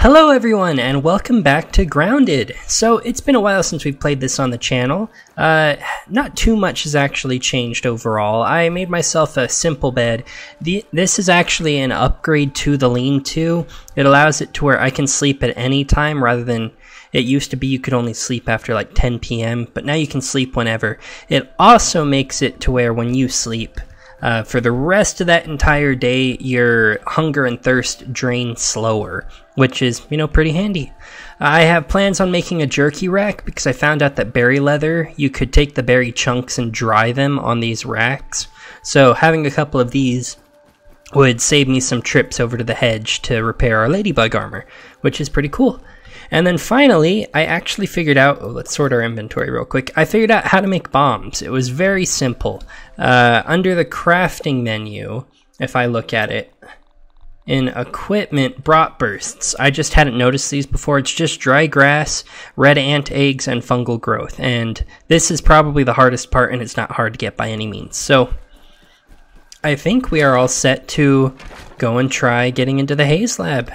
Hello everyone and welcome back to Grounded. So it's been a while since we've played this on the channel. Not too much has actually changed overall. I made myself a simple bed. This is actually an upgrade to the lean-to. It allows it to where I can sleep at any time rather than it used to be you could only sleep after like 10 p.m. but now you can sleep whenever. It also makes it to where when you sleep, for the rest of that entire day, your hunger and thirst drain slower, which is, pretty handy. I have plans on making a jerky rack because I found out that berry leather, you could take the berry chunks and dry them on these racks. So having a couple of these would save me some trips over to the hedge to repair our ladybug armor, which is pretty cool. And then finally, I actually figured out, let's sort our inventory real quick. I figured out how to make bombs. It was very simple. Under the crafting menu, if I look at it, in equipment, brought bursts. I just hadn't noticed these before. It's just dry grass, red ant eggs, and fungal growth. And this is probably the hardest part, and it's not hard to get by any means. So I think we are all set to go and try getting into the Haze Lab.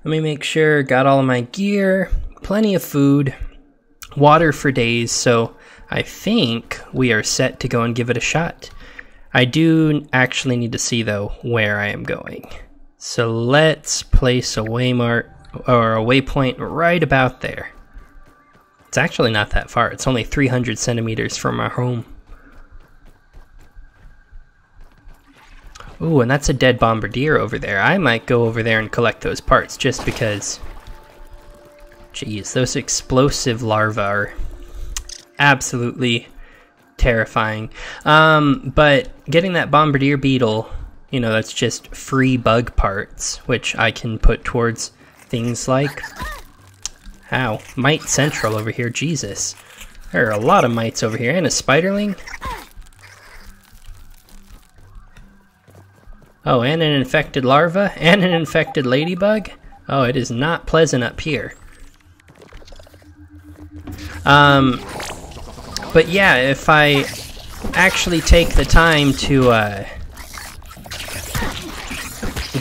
Let me make sure, got all of my gear, plenty of food, water for days, so I think we are set to go and give it a shot. I do actually need to see, though, where I am going. So let's place a waypoint right about there. It's actually not that far. It's only 300 centimeters from our home. Ooh, and that's a dead bombardier over there. I might go over there and collect those parts just because... Jeez, those explosive larvae are absolutely terrifying. But getting that bombardier beetle, that's just free bug parts, which I can put towards things like... Ow, Mite Central over here, Jesus. There are a lot of mites over here, and a spiderling. Oh, and an infected larva, and an infected ladybug. Oh, it is not pleasant up here. But yeah, if I actually take the time to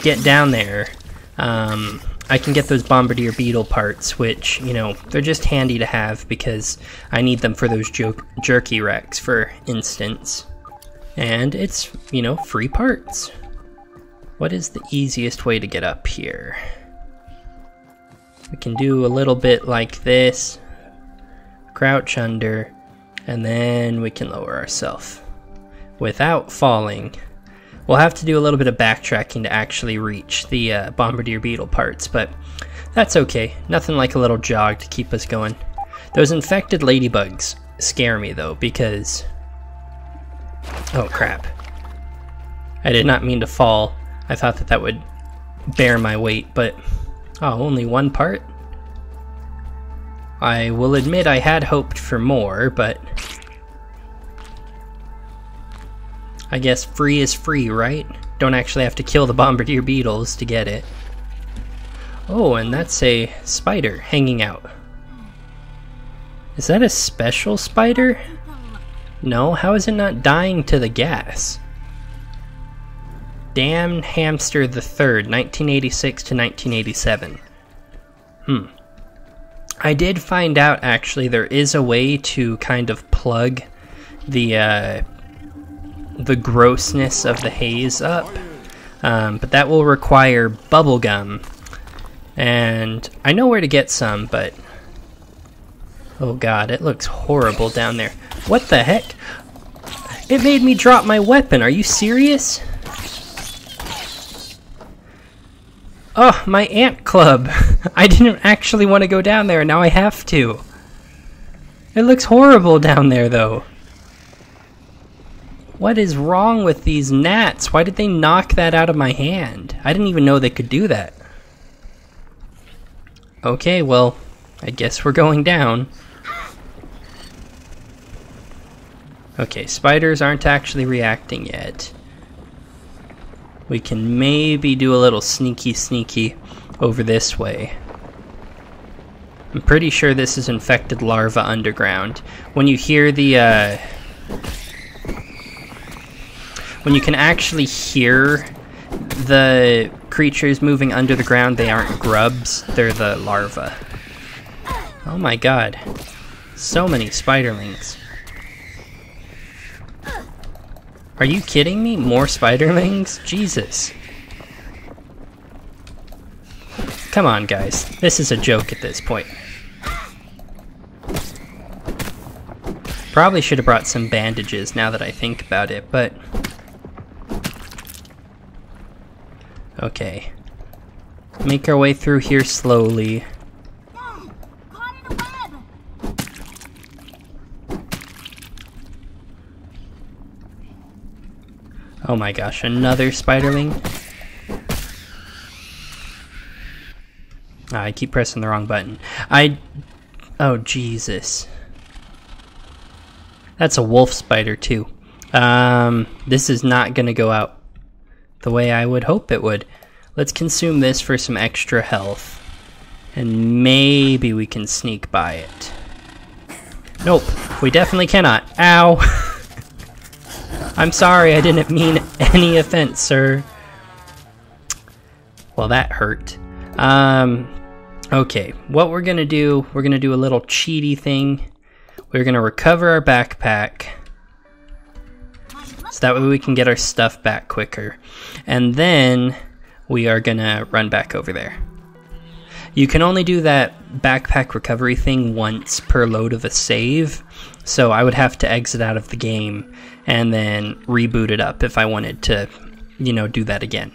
get down there, I can get those bombardier beetle parts, which, they're just handy to have because I need them for those jerky racks, for instance. And it's, free parts. What is the easiest way to get up here? We can do a little bit like this. Crouch under. And then we can lower ourselves without falling. We'll have to do a little bit of backtracking to actually reach the bombardier beetle parts, but that's okay. Nothing like a little jog to keep us going. Those infected ladybugs scare me though, because... Oh crap. I did not mean to fall. I thought that would bear my weight, but... Oh, only one part? I will admit I had hoped for more, but... I guess free is free, right? Don't actually have to kill the bombardier beetles to get it. Oh, and that's a spider hanging out. Is that a special spider? No, how is it not dying to the gas? Damned Hamster the Third, 1986 to 1987. I did find out, actually, there is a way to kind of plug the grossness of the haze up, but that will require bubblegum, and I know where to get some, but oh god, it looks horrible down there. What the heck? It made me drop my weapon. Are you serious? Oh, my ant club. I didn't actually want to go down there, and now I have to. It looks horrible down there, though. What is wrong with these gnats? Why did they knock that out of my hand? I didn't even know they could do that. Okay, well, I guess we're going down. Okay, spiders aren't actually reacting yet. We can maybe do a little sneaky over this way. I'm pretty sure this is infected larva underground. When you hear the, when you can actually hear the creatures moving under the ground, they aren't grubs, they're the larvae. Oh my god. So many spiderlings. Are you kidding me? More spiderlings? Jesus. Come on, guys. This is a joke at this point. Probably should have brought some bandages now that I think about it, but... Okay. Make our way through here slowly. Oh my gosh, another spiderling? I keep pressing the wrong button. Oh, Jesus. That's a wolf spider, too. This is not gonna go out the way I would hope it would. Let's consume this for some extra health. And maybe we can sneak by it. Nope, we definitely cannot. Ow! I'm sorry, I didn't mean any offense, sir. Well, that hurt. Okay, what we're gonna do a little cheaty thing. We're gonna recover our backpack, so that way we can get our stuff back quicker. And then we are gonna run back over there. You can only do that backpack recovery thing once per load of a save, so I would have to exit out of the game and then reboot it up if I wanted to, you know, do that again.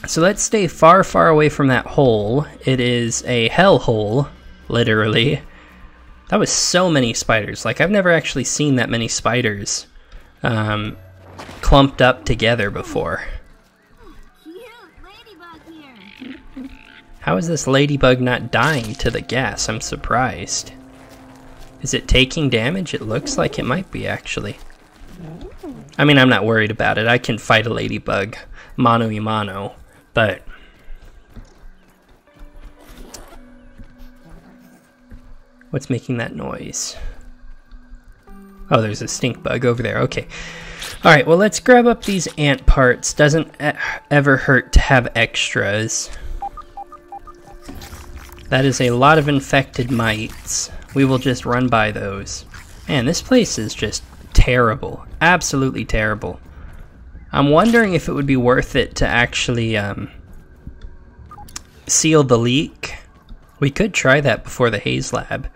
So let's stay far, far away from that hole. It is a hell hole, literally. That was so many spiders. Like, I've never actually seen that many spiders clumped up together before. How is this ladybug not dying to the gas? I'm surprised. Is it taking damage? It looks like it might be, actually. I mean, I'm not worried about it. I can fight a ladybug mano a mano, but... What's making that noise? Oh, there's a stink bug over there. Okay. Alright, well, let's grab up these ant parts. Doesn't ever hurt to have extras. That is a lot of infected mites. We will just run by those. Man, this place is just terrible. Absolutely terrible. I'm wondering if it would be worth it to actually seal the leak. We could try that before the Haze Lab.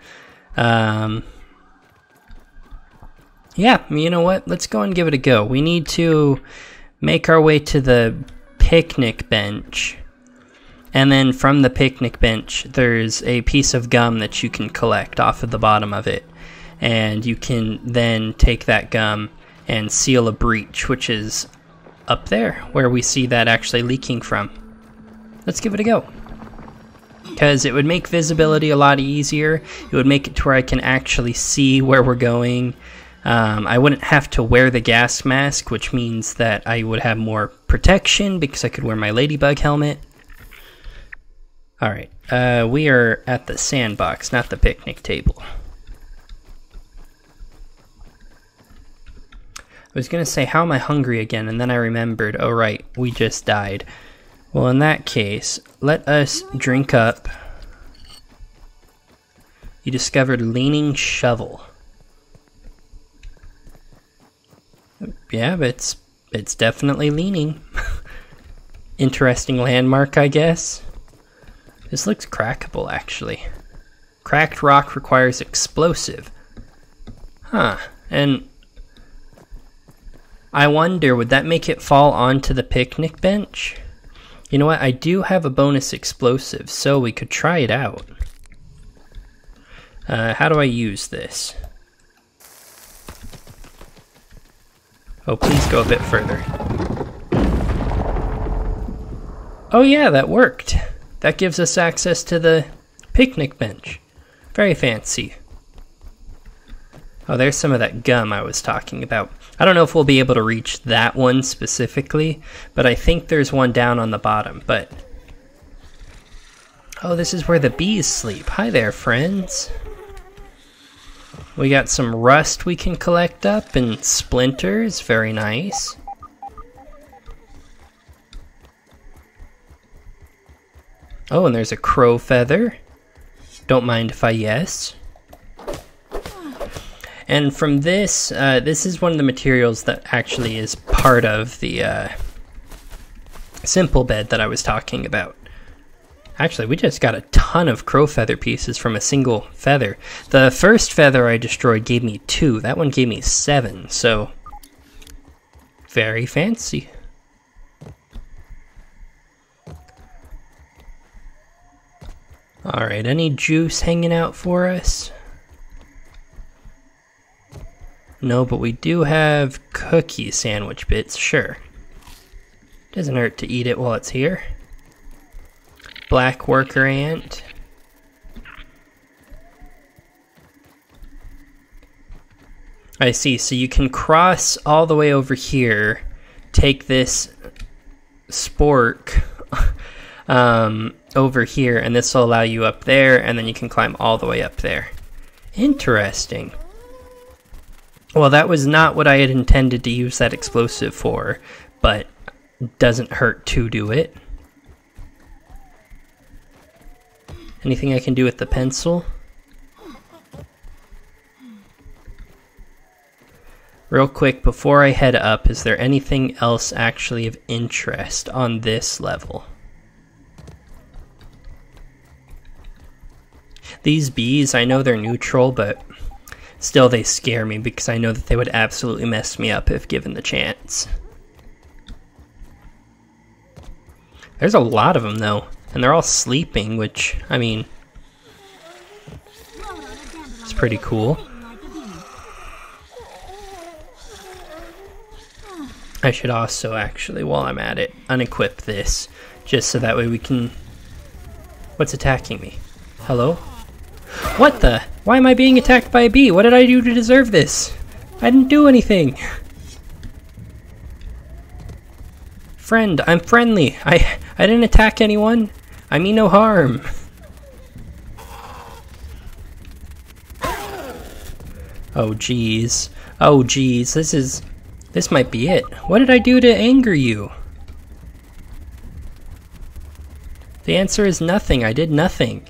Yeah, you know what? Let's go and give it a go. We need to make our way to the picnic bench. And then from the picnic bench, there's a piece of gum that you can collect off of the bottom of it. And you can then take that gum and seal a breach, which is up there, where we see that actually leaking from. Let's give it a go. Because it would make visibility a lot easier. It would make it to where I can actually see where we're going. I wouldn't have to wear the gas mask, which means that I would have more protection because I could wear my ladybug helmet. Alright, we are at the sandbox, not the picnic table. I was gonna say, how am I hungry again? And then I remembered, oh right, we just died. Well, in that case, let us drink up. You discovered leaning shovel. Yeah, but it's definitely leaning. Interesting landmark, I guess. This looks crackable, actually. Cracked rock requires explosive. Huh, and I wonder, would that make it fall onto the picnic bench? You know what, I do have a bonus explosive, so we could try it out. How do I use this? Oh, please go a bit further. Oh yeah, that worked. That gives us access to the picnic bench. Very fancy. Oh, there's some of that gum I was talking about. I don't know if we'll be able to reach that one specifically, but I think there's one down on the bottom, but... Oh, this is where the bees sleep. Hi there, friends. We got some rust we can collect up and splinters. Very nice. Oh, and there's a crow feather. Don't mind if I yes. And from this, this is one of the materials that actually is part of the simple bed that I was talking about. Actually, we just got a ton of crow feather pieces from a single feather. The first feather I destroyed gave me 2. That one gave me 7, so very fancy. Alright, any juice hanging out for us? No, but we do have cookie sandwich bits, sure. Doesn't hurt to eat it while it's here. Black worker ant. I see, so you can cross all the way over here, take this spork over here, and this will allow you up there, and then you can climb all the way up there. Interesting. Well, that was not what I had intended to use that explosive for, but doesn't hurt to do it. Anything I can do with the pencil? Real quick, before I head up, is there anything else actually of interest on this level? These bees, I know they're neutral, but still they scare me because I know that they would absolutely mess me up if given the chance. There's a lot of them though, and they're all sleeping, which, I mean, it's pretty cool. I should also actually, while I'm at it, unequip this, just so that way we can... What's attacking me? Hello? What the? Why am I being attacked by a bee? What did I do to deserve this? I didn't do anything. Friend, I'm friendly. I didn't attack anyone. I mean no harm. Oh jeez. Oh jeez. This might be it. What did I do to anger you? The answer is nothing. I did nothing.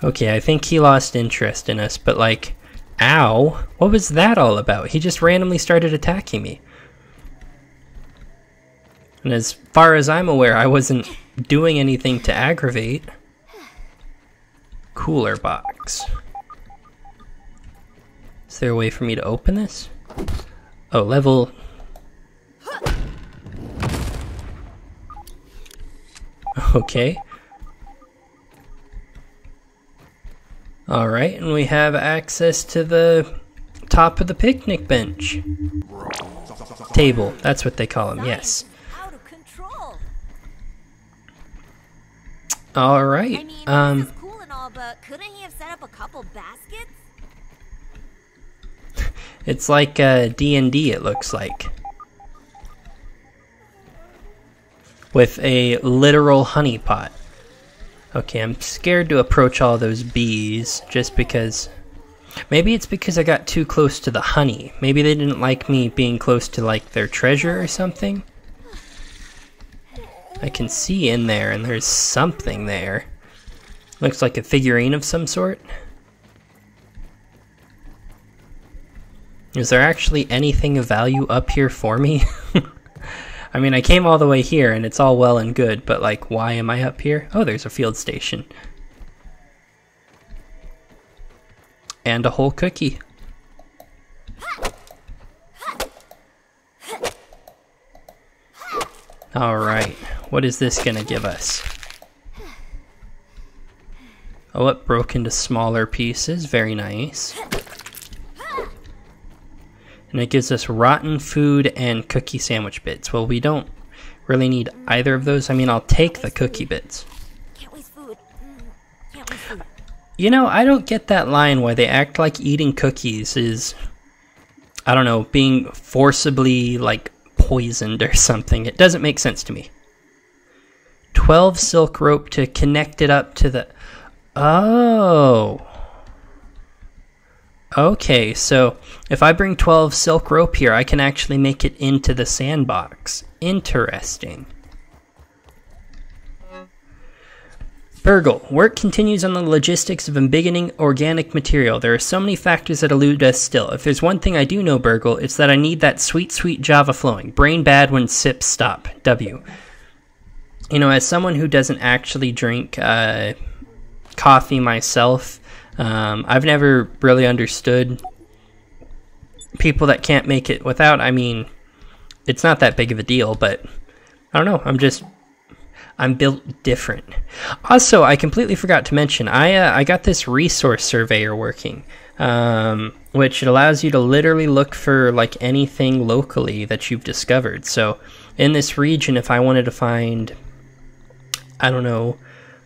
Okay, I think he lost interest in us, but like, ow, what was that all about? He just randomly started attacking me. And as far as I'm aware, I wasn't doing anything to aggravate. Cooler box. Is there a way for me to open this? Oh, level... Okay. Alright, and we have access to the top of the picnic bench. Table, that's what they call them, yes. Alright, this is cool and all, but couldn't he have set up a couple baskets? It's like D&D, it looks like. With a literal honey pot. Okay, I'm scared to approach all those bees, just because... Maybe it's because I got too close to the honey. Maybe they didn't like me being close to, like, their treasure or something. I can see in there, and there's something there. Looks like a figurine of some sort. Is there actually anything of value up here for me? I mean, I came all the way here, and it's all well and good, but, like, why am I up here? Oh, there's a field station. And a whole cookie. Alright, what is this gonna give us? Oh, it broke into smaller pieces. Very nice. And it gives us rotten food and cookie sandwich bits. Well, we don't really need either of those. I mean, I'll take the cookie bits. Can't waste food. Can't waste food. You know, I don't get that line why they act like eating cookies is, I don't know, being forcibly, like, poisoned or something. It doesn't make sense to me. 12 silk rope to connect it up to the... Oh. Okay, so if I bring 12 silk rope here, I can actually make it into the sandbox. Interesting. Burgle. Work continues on the logistics of embiggening organic material. There are so many factors that elude us still. If there's one thing I do know, Burgle, it's that I need that sweet, sweet Java flowing. Brain bad when sips stop. W. You know, as someone who doesn't actually drink coffee myself, I've never really understood people that can't make it without. I mean, it's not that big of a deal, but I don't know. I'm built different. Also, I completely forgot to mention, I got this resource surveyor working, which it allows you to literally look for like anything locally that you've discovered. So in this region, if I wanted to find, I don't know,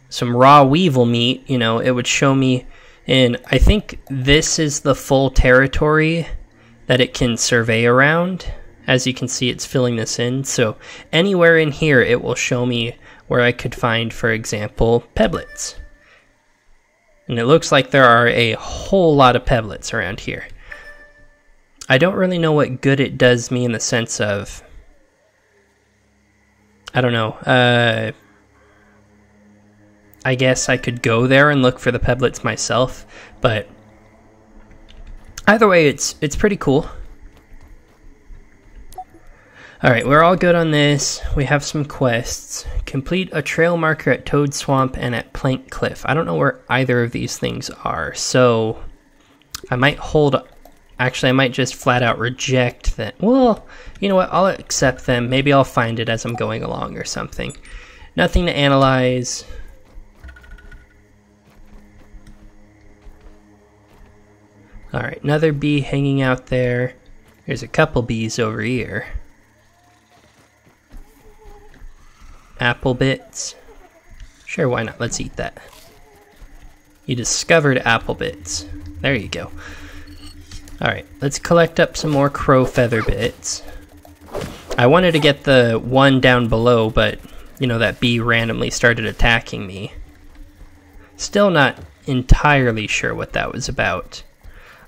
some raw weevil meat, you know, it would show me. And I think this is the full territory that it can survey around. As you can see, it's filling this in. So anywhere in here, it will show me where I could find, for example, pebblets. And it looks like there are a whole lot of pebblets around here. I don't really know what good it does me in the sense of, I don't know, I guess I could go there and look for the pebblets myself, but either way, it's pretty cool. Alright, we're all good on this. We have some quests. Complete a trail marker at Toad Swamp and at Plank Cliff. I don't know where either of these things are, so I might hold... Actually, I might just flat out reject them. Well, you know what? I'll accept them. Maybe I'll find it as I'm going along or something. Nothing to analyze. Alright, another bee hanging out there. There's a couple bees over here. Apple bits. Sure, why not? Let's eat that. You discovered apple bits. There you go. Alright, let's collect up some more crow feather bits. I wanted to get the one down below, but, you know, that bee randomly started attacking me. Still not entirely sure what that was about.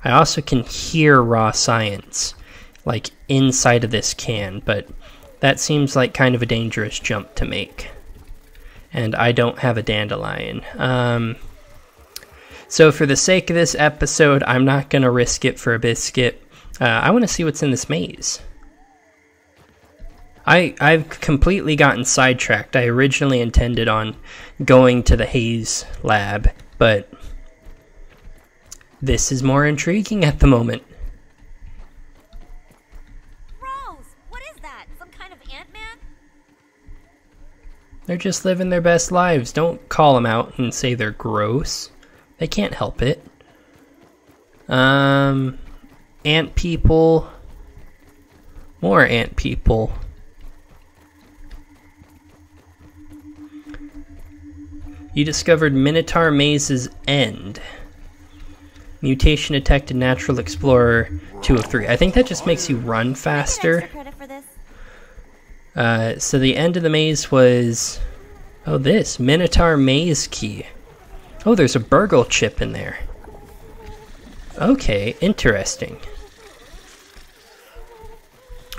I also can hear raw science, like, inside of this can, but that seems like kind of a dangerous jump to make. And I don't have a dandelion. So for the sake of this episode, I'm not going to risk it for a biscuit. I want to see what's in this maze. I've completely gotten sidetracked. I originally intended on going to the Haze Lab, but this is more intriguing at the moment. Rose, what is that? Some kind of Ant-Man? They're just living their best lives. Don't call them out and say they're gross. They can't help it. Ant people. More ant people. You discovered Minotaur Maze's End. Mutation detected, Natural Explorer 2 of 3. I think that just makes you run faster. So the end of the maze was... Oh, this. Minotaur Maze Key. Oh, there's a Burgle chip in there. Okay, interesting.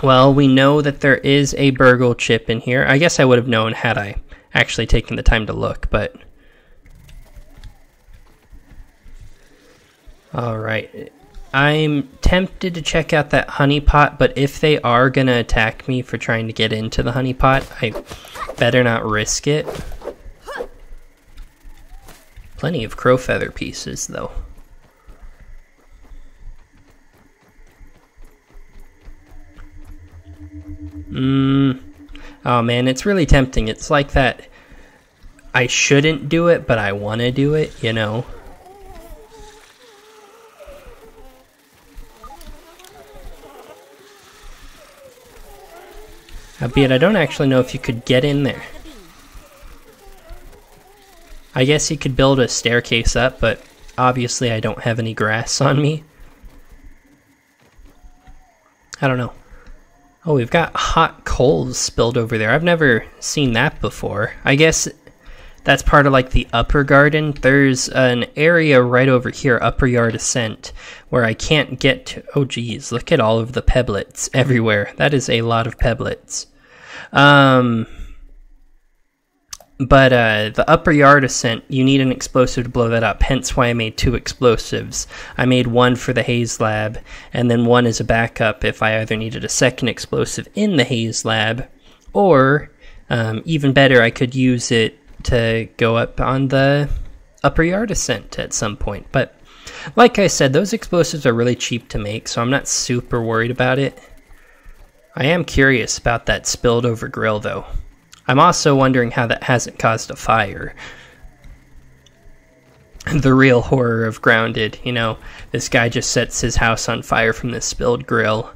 Well, we know that there is a Burgle chip in here. I guess I would have known had I actually taken the time to look, but... Alright, I'm tempted to check out that honeypot, but if they are going to attack me for trying to get into the honeypot, I better not risk it. Plenty of crow feather pieces, though. Oh man, it's really tempting. It's like that I shouldn't do it, but I want to do it, you know? Albeit, I don't actually know if you could get in there. I guess you could build a staircase up, but obviously I don't have any grass on me. I don't know. Oh, we've got hot coals spilled over there. I've never seen that before. I guess That's part of like the upper garden. There's an area right over here, upper yard ascent, where I can't get to. Oh geez, look at all of the pebblets everywhere. That is a lot of pebblets. But the upper yard ascent, you need an explosive to blow that up, hence why I made 2 explosives. I made one for the Haze Lab, and then one as a backup if I either needed a second explosive in the Haze Lab, or, even better, I could use it to go up on the upper yard ascent at some point. But, like I said, those explosives are really cheap to make, so I'm not super worried about it. I am curious about that spilled over grill, though. I'm also wondering how that hasn't caused a fire. The real horror of Grounded, you know, this guy just sets his house on fire from this spilled grill.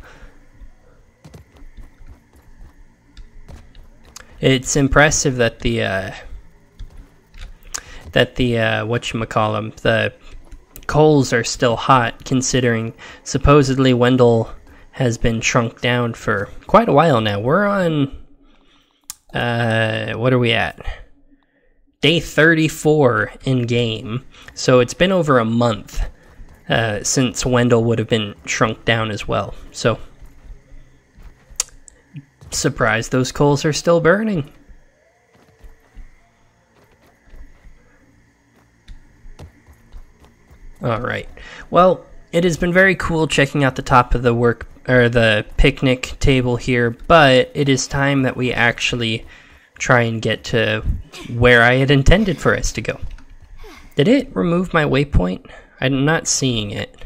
It's impressive that the whatchamacallem, the coals are still hot, considering supposedly Wendell has been shrunk down for quite a while now. We're on... what are we at? Day 34 in game. So it's been over a month since Wendell would have been shrunk down as well. So, surprised those coals are still burning. Alright. Well, it has been very cool checking out the top of the picnic table here, but it is time that we actually try and get to where I had intended for us to go. Did it remove my waypoint? I'm not seeing it.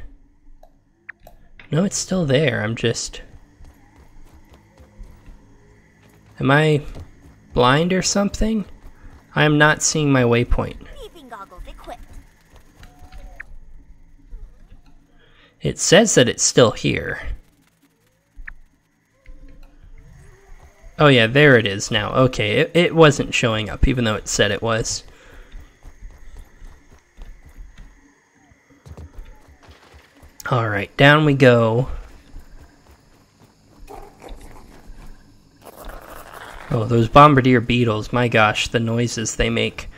No, it's still there. I'm just... Am I blind or something? I am not seeing my waypoint. Peeping goggles equipped. It says that it's still here. Oh yeah, there it is now. Okay, it wasn't showing up, even though it said it was. Alright, down we go. Oh, those bombardier beetles, my gosh, the noises they make.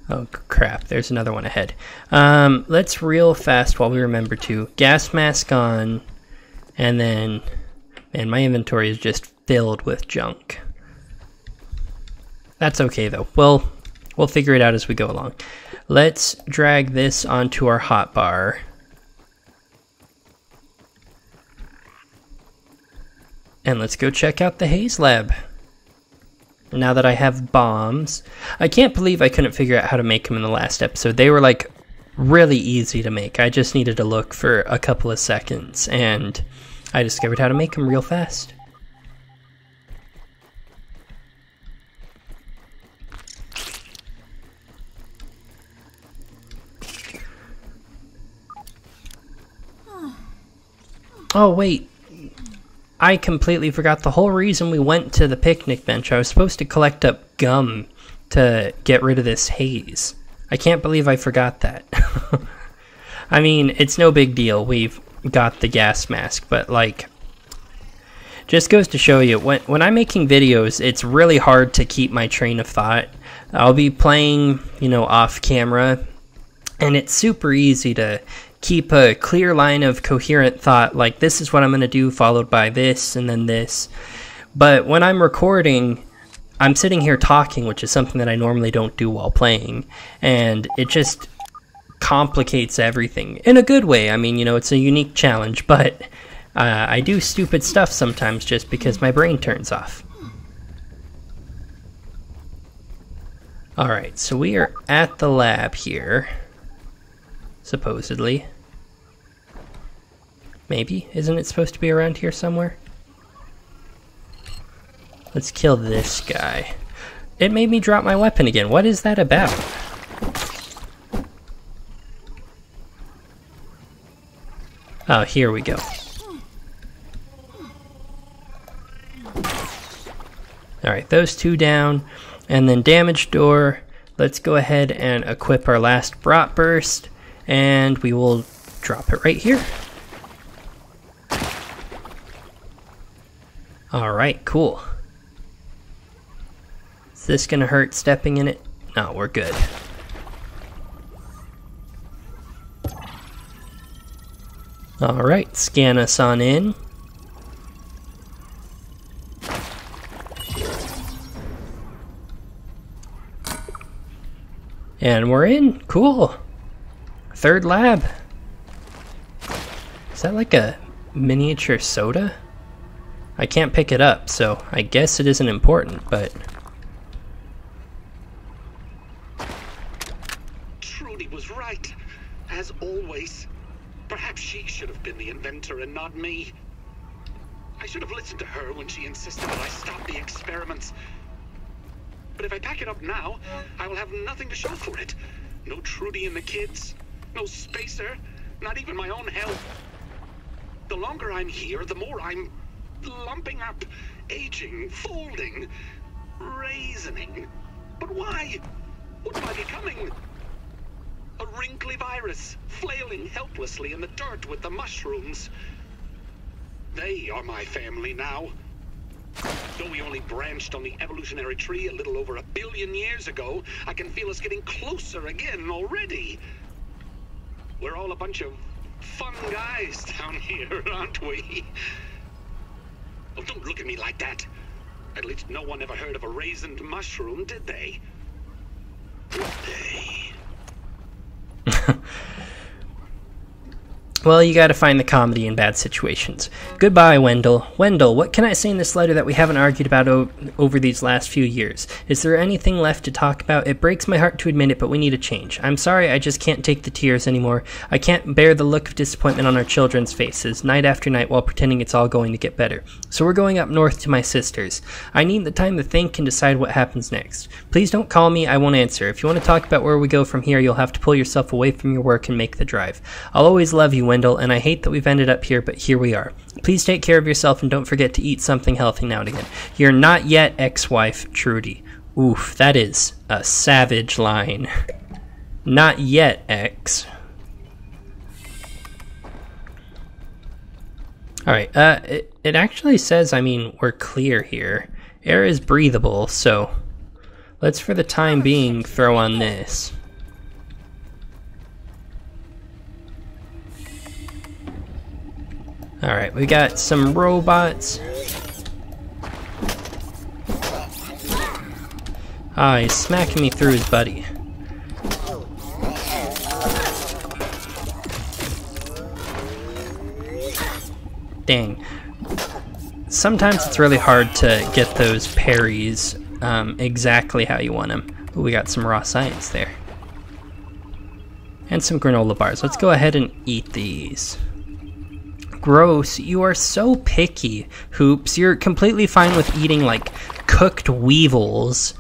Oh crap, there's another one ahead. Let's real fast while we remember to. Gas mask on, and then, man, my inventory is just filled with junk. That's okay though, we'll figure it out as we go along. Let's drag this onto our hotbar. And let's go check out the Haze Lab. Now that I have bombs, I can't believe I couldn't figure out how to make them in the last episode. They were like really easy to make. I just needed to look for a couple of seconds, and I discovered how to make them real fast. Oh wait, I completely forgot the whole reason we went to the picnic bench. I was supposed to collect up gum to get rid of this haze. I can't believe I forgot that. I mean, it's no big deal. We've got the gas mask, but like, just goes to show you, when I'm making videos, it's really hard to keep my train of thought. I'll be playing, you know, off camera, and it's super easy to keep a clear line of coherent thought, like this is what I'm going to do, followed by this, and then this. But when I'm recording, I'm sitting here talking, which is something that I normally don't do while playing, and it just complicates everything. In a good way, I mean, you know, it's a unique challenge, but I do stupid stuff sometimes just because my brain turns off. Alright, so we are at the lab here. Supposedly. Maybe? Isn't it supposed to be around here somewhere? Let's kill this guy. It made me drop my weapon again. What is that about? Oh, here we go. Alright, those two down. And then damage door. Let's go ahead and equip our last brat burst. And we will drop it right here. Alright, cool. Is this gonna hurt stepping in it? No, we're good. Alright, scan us on in. And we're in. Cool. Third lab. Is that like a miniature soda? I can't pick it up, so I guess it isn't important, but... Trudy was right, as always. Perhaps she should have been the inventor and not me. I should have listened to her when she insisted that I stop the experiments. But if I pack it up now, I will have nothing to show for it. No Trudy and the kids, no spacer, not even my own health. The longer I'm here, the more I'm lumping up, aging, folding, raisening. But why? What am I becoming? A wrinkly virus, flailing helplessly in the dirt with the mushrooms. They are my family now. Though we only branched on the evolutionary tree a little over 1 billion years ago, I can feel us getting closer again already. We're all a bunch of fun guys down here, aren't we? Oh, don't look at me like that. At least no one ever heard of a raisined mushroom, did they? Did they? Well, you gotta find the comedy in bad situations. Goodbye, Wendell. Wendell, what can I say in this letter that we haven't argued about over these last few years? Is there anything left to talk about? It breaks my heart to admit it, but we need a change. I'm sorry, I just can't take the tears anymore. I can't bear the look of disappointment on our children's faces, night after night, while pretending it's all going to get better. So we're going up north to my sister's. I need the time to think and decide what happens next. Please don't call me, I won't answer. If you want to talk about where we go from here, you'll have to pull yourself away from your work and make the drive. I'll always love you, Wendell, and I hate that we've ended up here, but here we are. Please take care of yourself and don't forget to eat something healthy now and again. Your not yet ex-wife, Trudy. Oof, that is a savage line. Not yet ex. Alright, it actually says, I mean, we're clear here. Air is breathable, so let's for the time being throw on this. Alright, we got some robots. Ah, he's smacking me through his buddy. Dang. Sometimes it's really hard to get those parries exactly how you want them. Ooh, we got some raw science there. And some granola bars. Let's go ahead and eat these. Gross, you are so picky, Hoops. You're completely fine with eating, like, cooked weevils.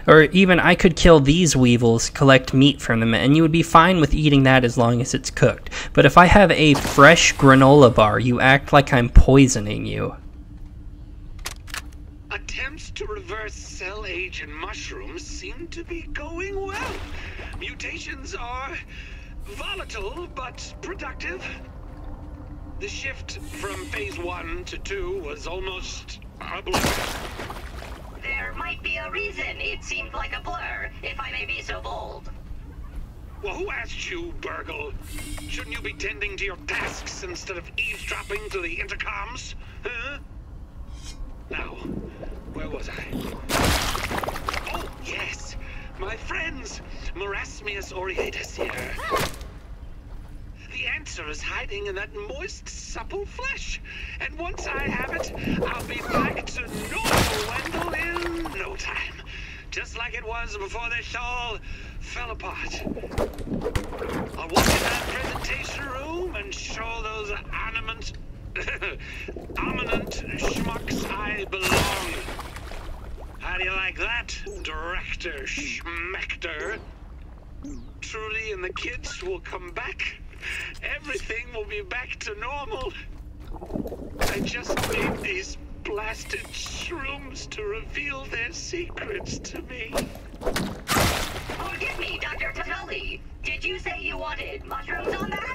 Or even, I could kill these weevils, collect meat from them, and you would be fine with eating that as long as it's cooked. But if I have a fresh granola bar, you act like I'm poisoning you. Attempts to reverse cell age in mushrooms seem to be going well. Mutations are volatile, but productive. The shift from phase 1 to 2 was almost a blur. There might be a reason it seemed like a blur, if I may be so bold. Well, who asked you, Burgle? Shouldn't you be tending to your tasks instead of eavesdropping to the intercoms? Huh? Now, where was I? Oh, yes! My friends! Marasmius aureatus here. The answer is hiding in that moist, supple flesh. And once I have it, I'll be back to normal Wendell in no time. Just like it was before this all fell apart. I'll walk in that presentation room and show those ominent schmucks I belong. How do you like that, Director Schmechter? Trudy and the kids will come back. Everything will be back to normal. I just need these blasted shrooms to reveal their secrets to me. Forgive me, Dr. Tatali. Did you say you wanted mushrooms on that?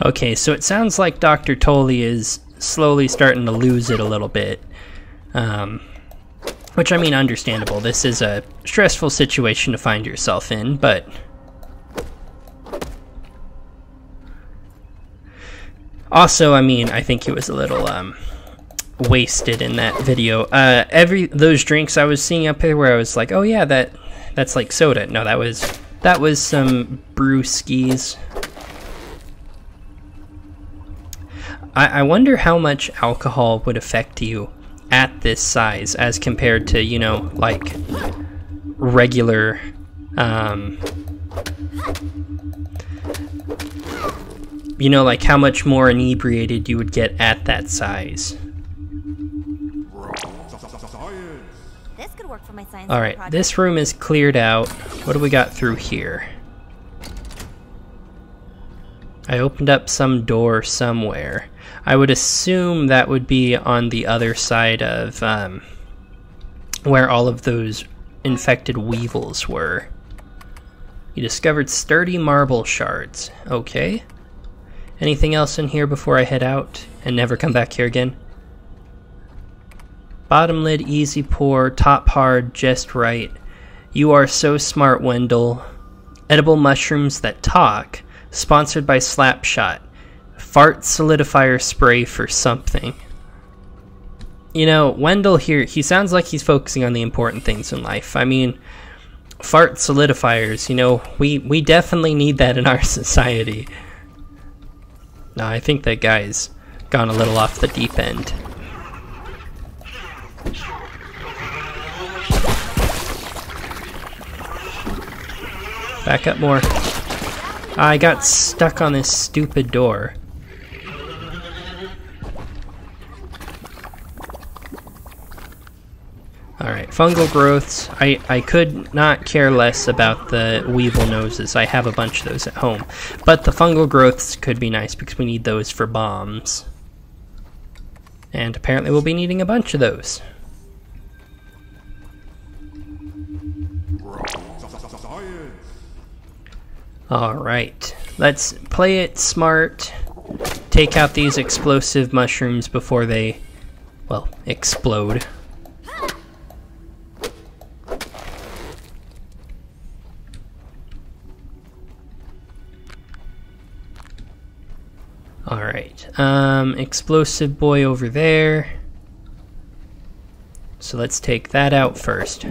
Okay, so it sounds like Dr. Tolley is slowly starting to lose it a little bit. Which, I mean, understandable. This is a stressful situation to find yourself in, but... Also, I mean, I think he was a little, wasted in that video. Those drinks I was seeing up here where I was like, oh yeah, that's like soda. No, that was some brewskis. I wonder how much alcohol would affect you at this size as compared to, you know, like regular you know, like how much more inebriated you would get at that size. This could work for my science Alright, project. this room is cleared out. What do we got through here? I opened up some door somewhere. I would assume that would be on the other side of where all of those infected weevils were. You discovered sturdy marble shards. Okay. Anything else in here before I head out and never come back here again? Bottom lid, easy pour, top hard, just right. You are so smart, Wendell. Edible mushrooms that talk. Sponsored by Slapshot. Fart solidifier spray for something. You know, Wendell here, he sounds like he's focusing on the important things in life. I mean, fart solidifiers, you know, we definitely need that in our society. No, I think that guy's gone a little off the deep end. Back up more. I got stuck on this stupid door. Alright, fungal growths. I could not care less about the weevil noses. I have a bunch of those at home. But the fungal growths could be nice because we need those for bombs. And apparently we'll be needing a bunch of those. Alright, let's play it smart. Take out these explosive mushrooms before they, well, explode. Alright, explosive boy over there. So let's take that out first.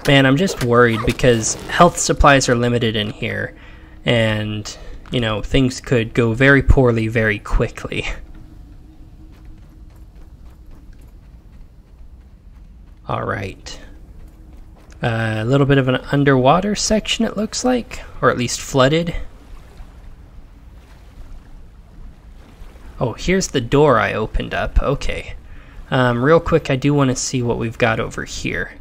Man, I'm just worried because health supplies are limited in here. And, you know, things could go very poorly very quickly. Alright. A little bit of an underwater section it looks like. Or at least flooded. Oh, here's the door I opened up. Okay. Real quick, I do want to see what we've got over here.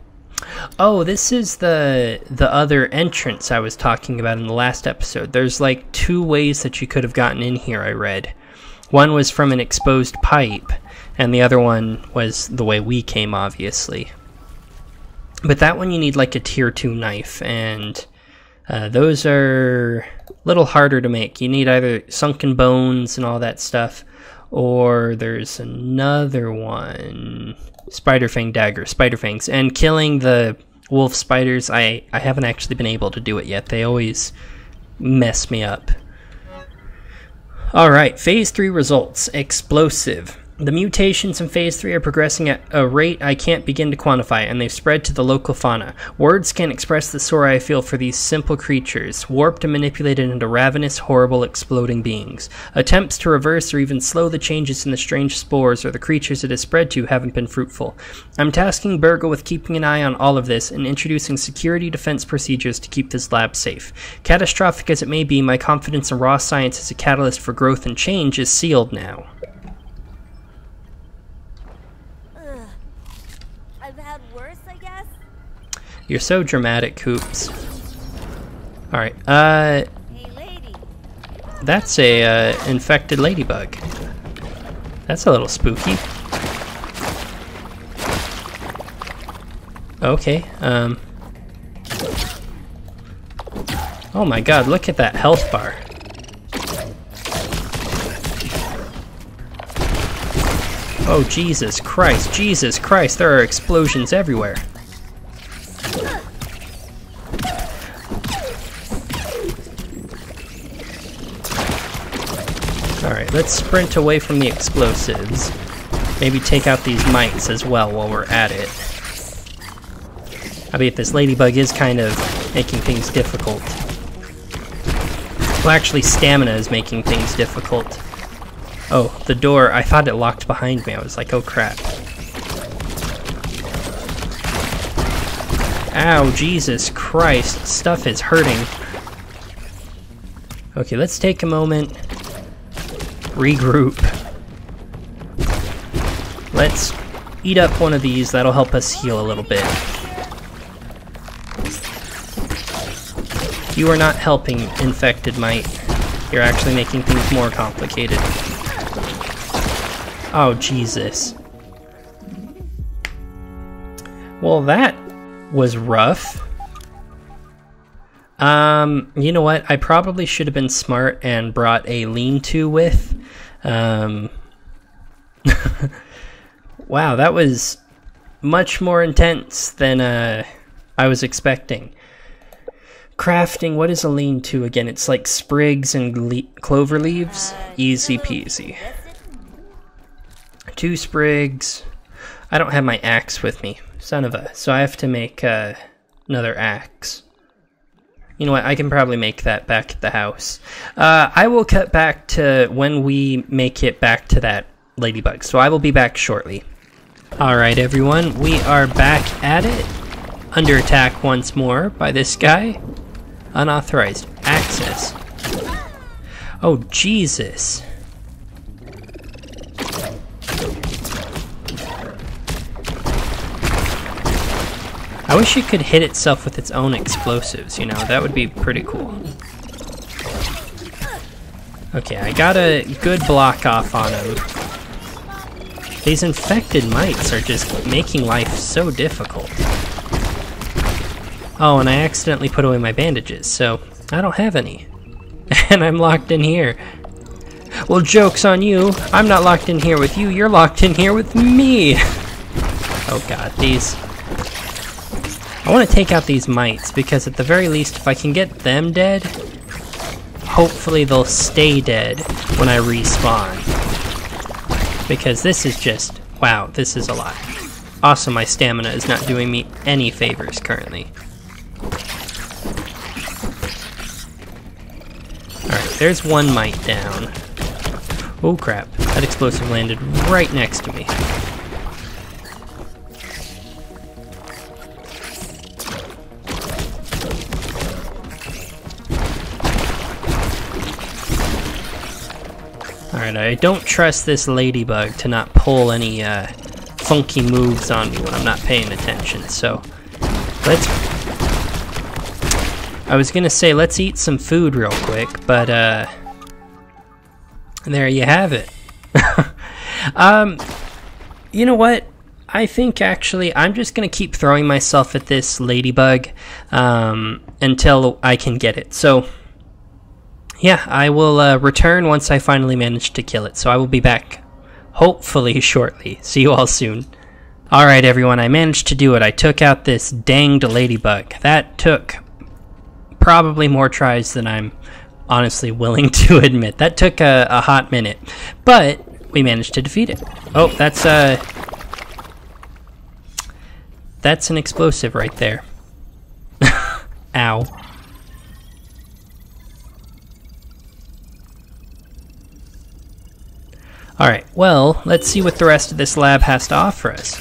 Oh, this is the other entrance I was talking about in the last episode. There's like 2 ways that you could have gotten in here, I read. One was from an exposed pipe, and the other one was the way we came, obviously. But that one you need like a tier 2 knife, and those are a little harder to make. You need either sunken bones and all that stuff, or there's another one. Spider fang dagger, spider fangs. And killing the wolf spiders, I haven't actually been able to do it yet. They always mess me up. Alright, Phase 3 results. Explosive. The mutations in Phase 3 are progressing at a rate I can't begin to quantify, and they've spread to the local fauna. Words can't express the sorrow I feel for these simple creatures, warped and manipulated into ravenous, horrible, exploding beings. Attempts to reverse or even slow the changes in the strange spores or the creatures it has spread to haven't been fruitful. I'm tasking Burgle with keeping an eye on all of this and introducing security defense procedures to keep this lab safe. Catastrophic as it may be, my confidence in raw science as a catalyst for growth and change is sealed now. You're so dramatic, Hoops. Alright, Hey, lady. that's a infected ladybug. That's a little spooky. Oh my god, look at that health bar. Oh, Jesus Christ, there are explosions everywhere. Alright, let's sprint away from the explosives. Maybe take out these mites as well while we're at it. I mean, this ladybug is kind of making things difficult. Well, actually, stamina is making things difficult. Oh, the door, I thought it locked behind me. I was like, oh crap. Ow, Jesus Christ, stuff is hurting. Okay, let's take a moment. Regroup. Let's eat up one of these, that'll help us heal a little bit. You are not helping, infected mite. You're actually making things more complicated. Oh, Jesus. Well, that was rough. You know what? I probably should have been smart and brought a lean-to with. Wow, that was much more intense than I was expecting. Crafting, what is a lean-to again? It's like sprigs and clover leaves. Easy peasy. 2 sprigs. I don't have my axe with me. Son of a. So I have to make another axe. You know what? I can probably make that back at the house. I will cut back to when we make it back to that ladybug. So I will be back shortly. Alright everyone, we are back at it. Under attack once more by this guy. Unauthorized access. Oh, Jesus. I wish it could hit itself with its own explosives, you know, that would be pretty cool. Okay, I got a good block off on him. These infected mites are just making life so difficult. Oh, and I accidentally put away my bandages, so I don't have any. And I'm locked in here. Well, joke's on you. I'm not locked in here with you, you're locked in here with me! Oh god, these... I want to take out these mites, because at the very least, if I can get them dead, hopefully they'll stay dead when I respawn. Because this is just... wow, this is a lot. Also, my stamina is not doing me any favors currently. Alright, there's one mite down. Oh crap, that explosive landed right next to me. Alright, I don't trust this ladybug to not pull any funky moves on me when I'm not paying attention, so let's... I was gonna say let's eat some food real quick, but there you have it. You know what? I think actually I'm just gonna keep throwing myself at this ladybug until I can get it. So yeah, I will return once I finally manage to kill it. So I will be back hopefully shortly. See you all soon. Alright everyone, I managed to do it. I took out this danged ladybug. That took probably more tries than I'm honestly willing to admit. That took a hot minute, but we managed to defeat it. Oh, that's an explosive right there. Ow. Alright, well, let's see what the rest of this lab has to offer us.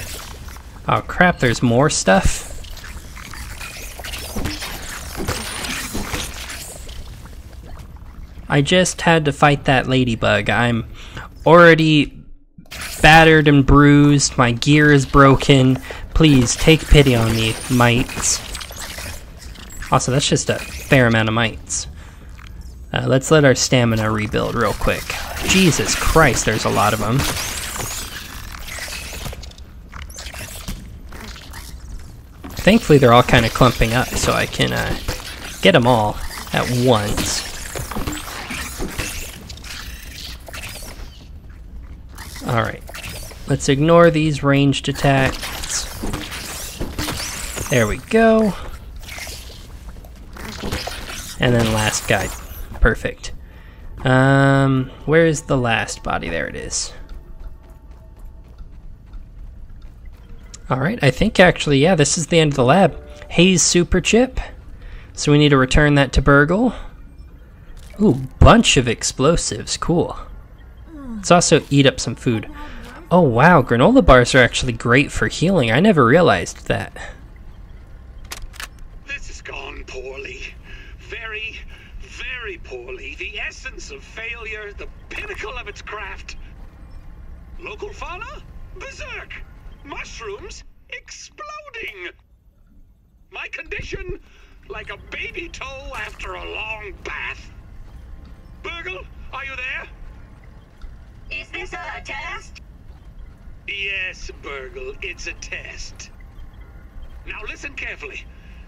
Oh crap, there's more stuff? I just had to fight that ladybug. I'm already battered and bruised. My gear is broken. Please, take pity on me, mites. Also, that's just a fair amount of mites. Let's let our stamina rebuild real quick. Jesus Christ, there's a lot of them. Thankfully, they're all kind of clumping up, so I can get them all. at once. Alright, let's ignore these ranged attacks. There we go. And then last guy. Perfect. Where is the last body? There it is. Alright, I think actually, yeah, this is the end of the lab. Haze Super Chip. So we need to return that to Burgle. Ooh, bunch of explosives. Cool. Let's also eat up some food. Oh wow, granola bars are actually great for healing. I never realized that. This has gone poorly. Very, very poorly. The essence of failure, the pinnacle of its craft. Local fauna? Berserk! Mushrooms? Exploding! My condition? Like a baby toe after a long bath. Burgle, are you there? Is this a test? Yes, Burgle, it's a test. Now listen carefully.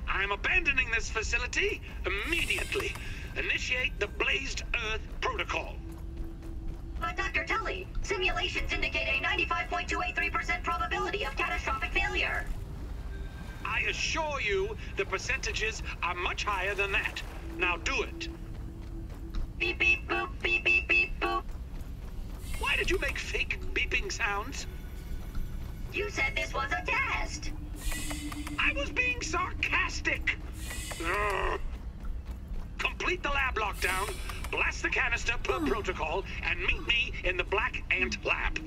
I'm abandoning this facility immediately. Initiate the Blazed Earth Protocol. But Dr. Tully, simulations indicate a 95.283% probability of catastrophic failure. I assure you the percentages are much higher than that. Now do it. Beep beep boop, beep beep beep boop. Why did you make fake beeping sounds? You said this was a test. I was being sarcastic. Ugh. Complete the lab lockdown, blast the canister per protocol, and meet me in the Black Ant Lab.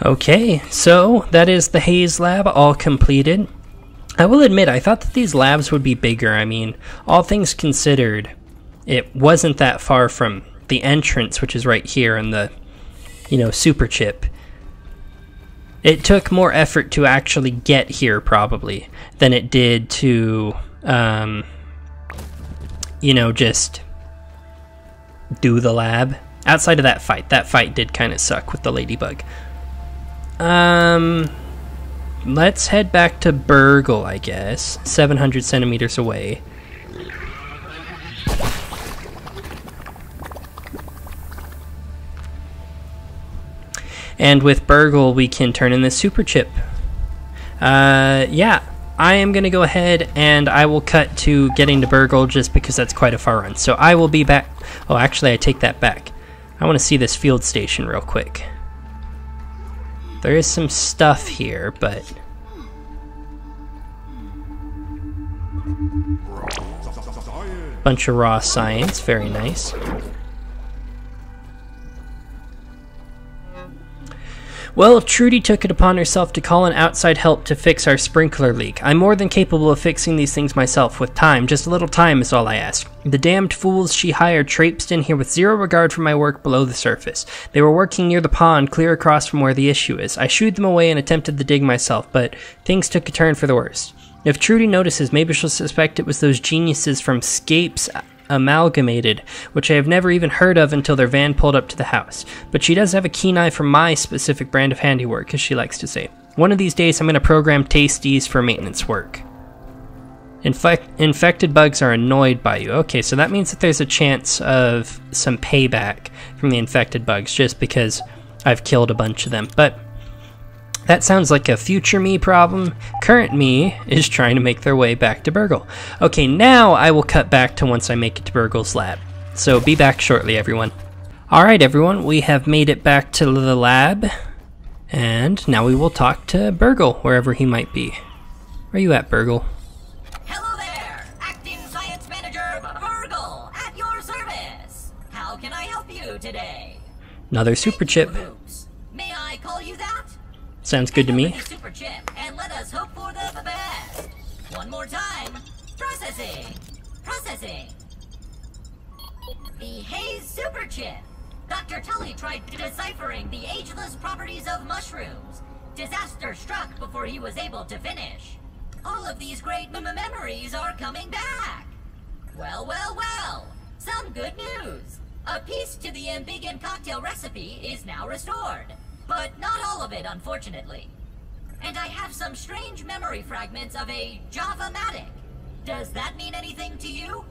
Okay, so that is the Haze Lab all completed. I will admit, I thought that these labs would be bigger. I mean, all things considered, it wasn't that far from the entrance, which is right here in the, super chip. It took more effort to actually get here, probably, than it did to, just do the lab. Outside of that fight did kind of suck with the ladybug. Let's head back to Burgle, I guess. 700 centimeters away. And with Burgle, we can turn in this super chip. Yeah, I am going to go ahead and I will cut to getting to Burgle just because that's quite a far run. So I will be back. Oh, actually, I take that back. I want to see this field station real quick. There is some stuff here, but... bunch of raw science, very nice. Well, Trudy took it upon herself to call in outside help to fix our sprinkler leak. I'm more than capable of fixing these things myself with time. Just a little time is all I ask. The damned fools she hired traipsed in here with zero regard for my work below the surface. They were working near the pond, clear across from where the issue is. I shooed them away and attempted to dig myself, but things took a turn for the worst. If Trudy notices, maybe she'll suspect it was those geniuses from Scapes Amalgamated, which I have never even heard of until their van pulled up to the house. But she does have a keen eye for my specific brand of handiwork, as she likes to say. One of these days I'm going to program Tasties for maintenance work. Infected bugs are annoyed by you. Okay, so that means that there's a chance of some payback from the infected bugs just because I've killed a bunch of them. But that sounds like a future me problem. Current me is trying to make their way back to Burgle. Okay, now I will cut back to once I make it to Burgle's lab. So be back shortly, everyone. Alright, everyone, we have made it back to the lab. And now we will talk to Burgle, wherever he might be. Where are you at, Burgle? Hello there! Acting Science Manager Burgle, at your service! How can I help you today? Another super chip. May I call you that? Sounds good to me. Super chip, and let us hope for the best. One more time. Processing. Processing. The Haze Super Chip. Dr. Tully tried deciphering the ageless properties of mushrooms. Disaster struck before he was able to finish. All of these great memories are coming back. Well, well, well. Some good news. A piece to the Ambiguan cocktail recipe is now restored. But not all of it, unfortunately. And I have some strange memory fragments of a Java-matic. Does that mean anything to you?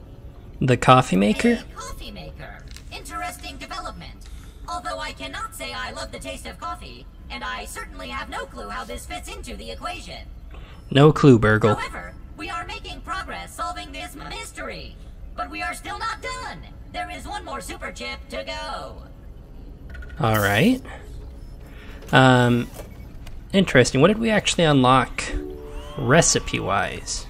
The coffee maker? A coffee maker. Interesting development. Although I cannot say I love the taste of coffee, and I certainly have no clue how this fits into the equation. No clue, Burgle. However, we are making progress solving this mystery. But we are still not done. There is one more super chip to go. Alright. Interesting. What did we actually unlock recipe-wise?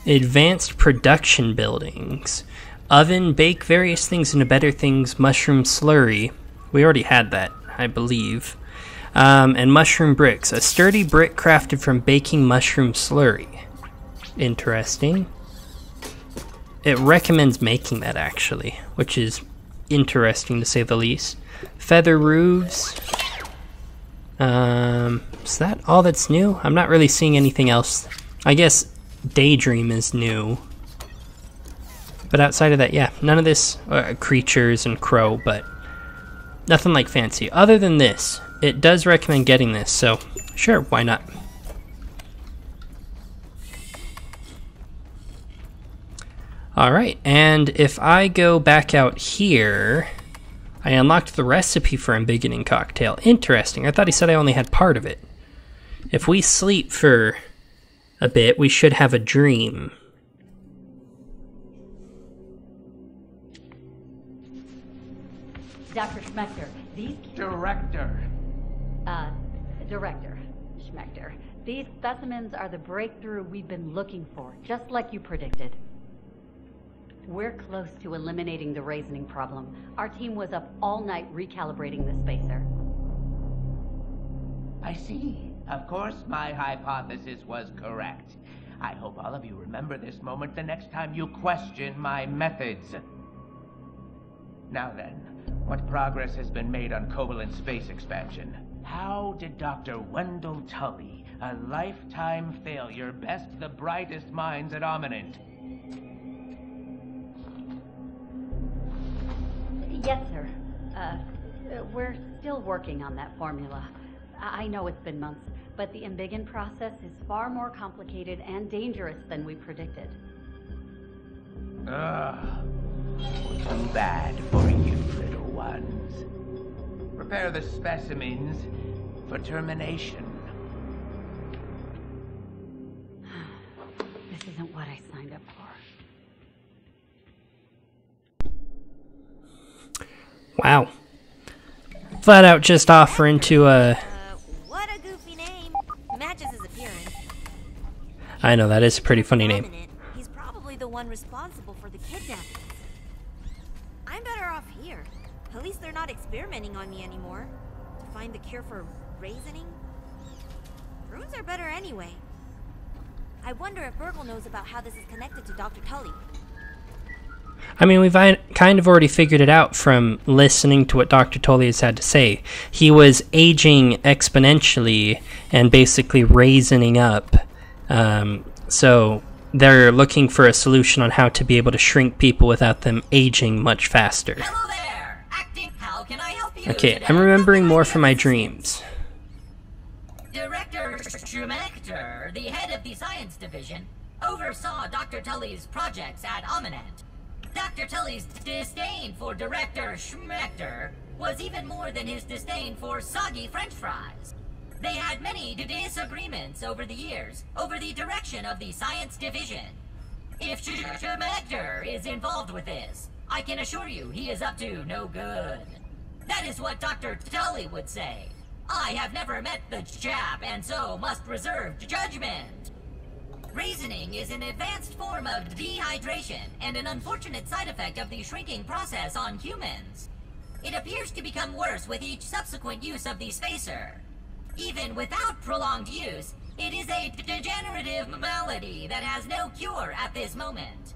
Advanced production buildings. Oven, bake various things into better things, mushroom slurry. We already had that, I believe. And mushroom bricks. A sturdy brick crafted from baking mushroom slurry. Interesting. It recommends making that, actually, which is interesting to say the least. Feather roofs. Is that all that's new? I'm not really seeing anything else. I guess Daydream is new. But outside of that, yeah, none of this, creatures and crow, but nothing like fancy. Other than this, it does recommend getting this, so sure, why not? Alright, and if I go back out here, I unlocked the recipe for embiggening cocktail. Interesting, I thought he said I only had part of it. If we sleep for a bit, we should have a dream. Dr. Schmechter, these... Director. Director Schmechter. These specimens are the breakthrough we've been looking for, just like you predicted. We're close to eliminating the raising problem. Our team was up all night recalibrating the spacer. I see. Of course, my hypothesis was correct. I hope all of you remember this moment the next time you question my methods. Now then, what progress has been made on covalent space expansion? How did Dr. Wendell Tully, a lifetime failure, best the brightest minds at Ominent? Yes, sir. We're still working on that formula. I know it's been months, but the embiggen process is far more complicated and dangerous than we predicted. Too bad for you, little ones. Prepare the specimens for termination. This isn't what I signed up for. Wow. Flat out just offering to, What a goofy name. Matches his appearance. I know, that is a pretty funny name. He's probably the one responsible for the kidnappings. I'm better off here. At least they're not experimenting on me anymore. To find the cure for raisening? Runes are better anyway. I wonder if Burgle knows about how this is connected to Dr. Tully. I mean, we've kind of already figured it out from listening to what Dr. Tully has had to say. He was aging exponentially and basically raisening up. So they're looking for a solution on how to be able to shrink people without them aging much faster. Hello there! Acting, how can I help you Okay, today? I'm remembering more from my dreams. Director Schmechter, the head of the science division, oversaw Dr. Tully's projects at Ominent. Dr. Tully's disdain for Director Schmechter was even more than his disdain for soggy French fries. They had many disagreements over the years over the direction of the science division. If Schmechter is involved with this, I can assure you he is up to no good. That is what Dr. Tully would say. I have never met the chap and so must reserve judgment. Raisening is an advanced form of dehydration and an unfortunate side effect of the shrinking process on humans. It appears to become worse with each subsequent use of the spacer. Even without prolonged use, it is a degenerative malady that has no cure at this moment.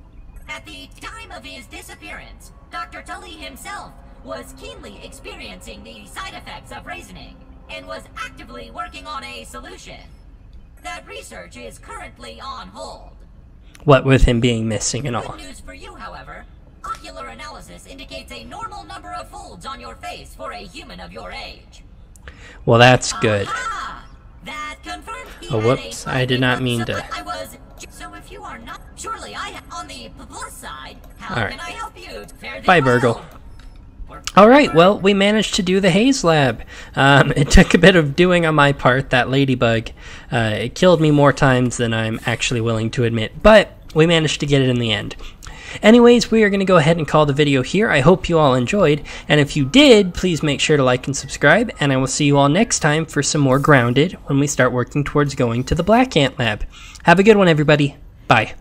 At the time of his disappearance, Dr. Tully himself was keenly experiencing the side effects of raisening and was actively working on a solution. That research is currently on hold. What with him being missing and all. Good news for you, however. Ocular analysis indicates a normal number of folds on your face for a human of your age. Well, that's good. Aha! That confirmed he Oh, had whoops. a I did not mean so to. I was. So if you are not, surely I on the plus side. How All right. can I help you? Fare thee Bye, well. Burgle. Alright, well, we managed to do the Haze Lab. It took a bit of doing on my part, that ladybug. It killed me more times than I'm actually willing to admit, but we managed to get it in the end. Anyways, we are going to go ahead and call the video here. I hope you all enjoyed, and if you did, please make sure to like and subscribe, and I will see you all next time for some more Grounded when we start working towards going to the Black Ant Lab. Have a good one, everybody. Bye.